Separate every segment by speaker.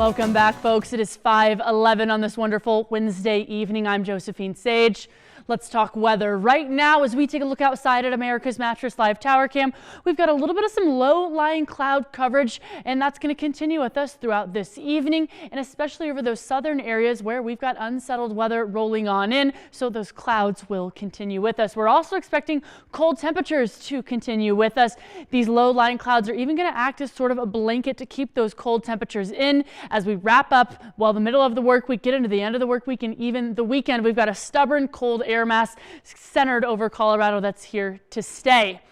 Speaker 1: Welcome back, folks. It is 5:11 on this wonderful Wednesday evening. I'm Josephine Sage. Let's talk weather. Right now, as we take a look outside at America's Mattress Live Tower Cam, we've got a little bit of some low-lying cloud coverage, and that's going to continue with us throughout this evening, and especially over those southern areas where we've got unsettled weather rolling on in, so those clouds will continue with us. We're also expecting cold temperatures to continue with us. These low-lying clouds are even going to act as sort of a blanket to keep those cold temperatures in as we wrap up, the middle of the work week, get into the end of the work week, and even the weekend. We've got a stubborn cold air mass centered over Colorado that's here to stay.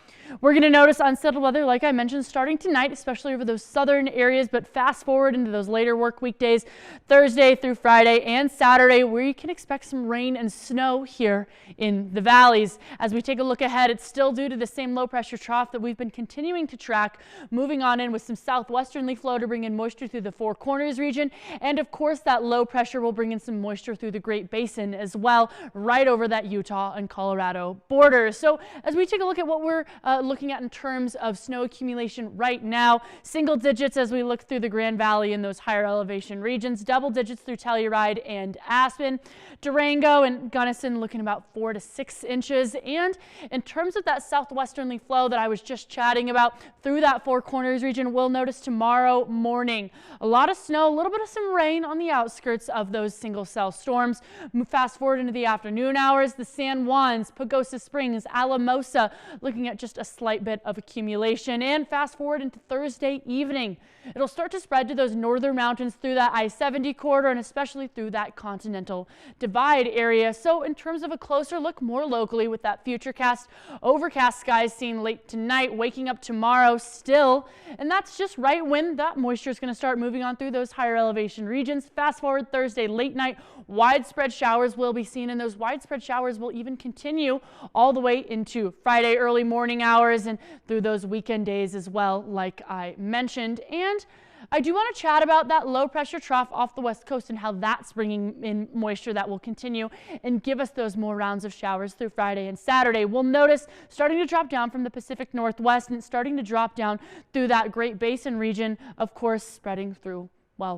Speaker 1: We're going to notice unsettled weather, like I mentioned, starting tonight, especially over those southern areas, but fast forward into those later work weekdays, Thursday through Friday and Saturday, where you can expect some rain and snow here in the valleys. As we take a look ahead, it's still due to the same low pressure trough that we've been continuing to track, moving on in with some southwesterly flow to bring in moisture through the Four Corners region. And of course, that low pressure will bring in some moisture through the Great Basin as well, right over that Utah and Colorado border. So as we take a look at what we're looking at in terms of snow accumulation right now, single digits as we look through the Grand Valley in those higher elevation regions, double digits through Telluride and Aspen. Durango and Gunnison looking about 4 to 6 inches. And in terms of that southwesterly flow that I was just chatting about through that Four Corners region, we'll notice tomorrow morning a lot of snow, a little bit of some rain on the outskirts of those single cell storms. Fast forward into the afternoon hours, the San Juans, Pagosa Springs, Alamosa looking at just a slight bit of accumulation. And fast forward into Thursday evening, it'll start to spread to those northern mountains through that I-70 corridor and especially through that Continental Divide area. So in terms of a closer look more locally with that futurecast, overcast skies seen late tonight, waking up tomorrow still, and that's just right when that moisture is going to start moving on through those higher elevation regions. Fast forward Thursday late night, widespread showers will be seen, and those widespread showers will even continue all the way into Friday early morning hours and through those weekend days as well, like I mentioned. And I do want to chat about that low pressure trough off the west coast and how that's bringing in moisture that will continue and give us those more rounds of showers through Friday and Saturday. We'll notice starting to drop down from the Pacific Northwest and starting to drop down through that Great Basin region, of course, spreading through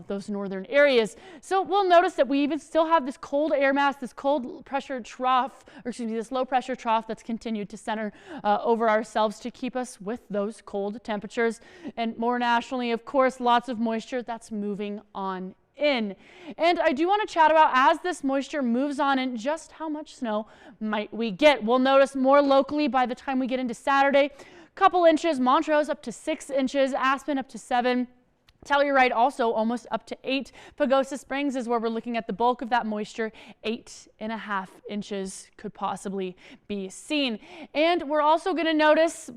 Speaker 1: those northern areas. So we'll notice that we even still have this cold air mass, this cold pressure trough, or excuse me, this low pressure trough that's continued to center over ourselves to keep us with those cold temperatures. And more nationally, of course, lots of moisture that's moving on in. And I do want to chat about, as this moisture moves on in, just how much snow might we get. We'll notice more locally by the time we get into Saturday, couple inches, Montrose up to 6 inches, Aspen up to 7. Telluride also almost up to 8. Pagosa Springs is where we're looking at the bulk of that moisture. 8.5 inches could possibly be seen. And we're also going to notice,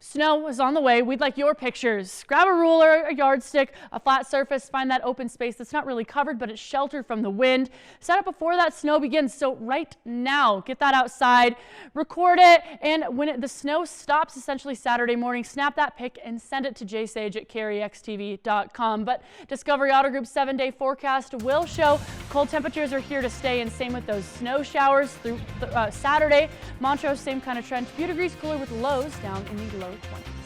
Speaker 1: snow is on the way. We'd like your pictures. Grab a ruler, a yardstick, a flat surface, find that open space that's not really covered, but it's sheltered from the wind. Set it before that snow begins. So right now, get that outside, record it, and when the snow stops essentially Saturday morning, snap that pic and send it to jsage@carryxtv.com. But Discovery Auto Group's 7-day forecast will show cold temperatures are here to stay, and same with those snow showers through Saturday. Montrose, same kind of trend. A few degrees cooler with lows down in the low 20s.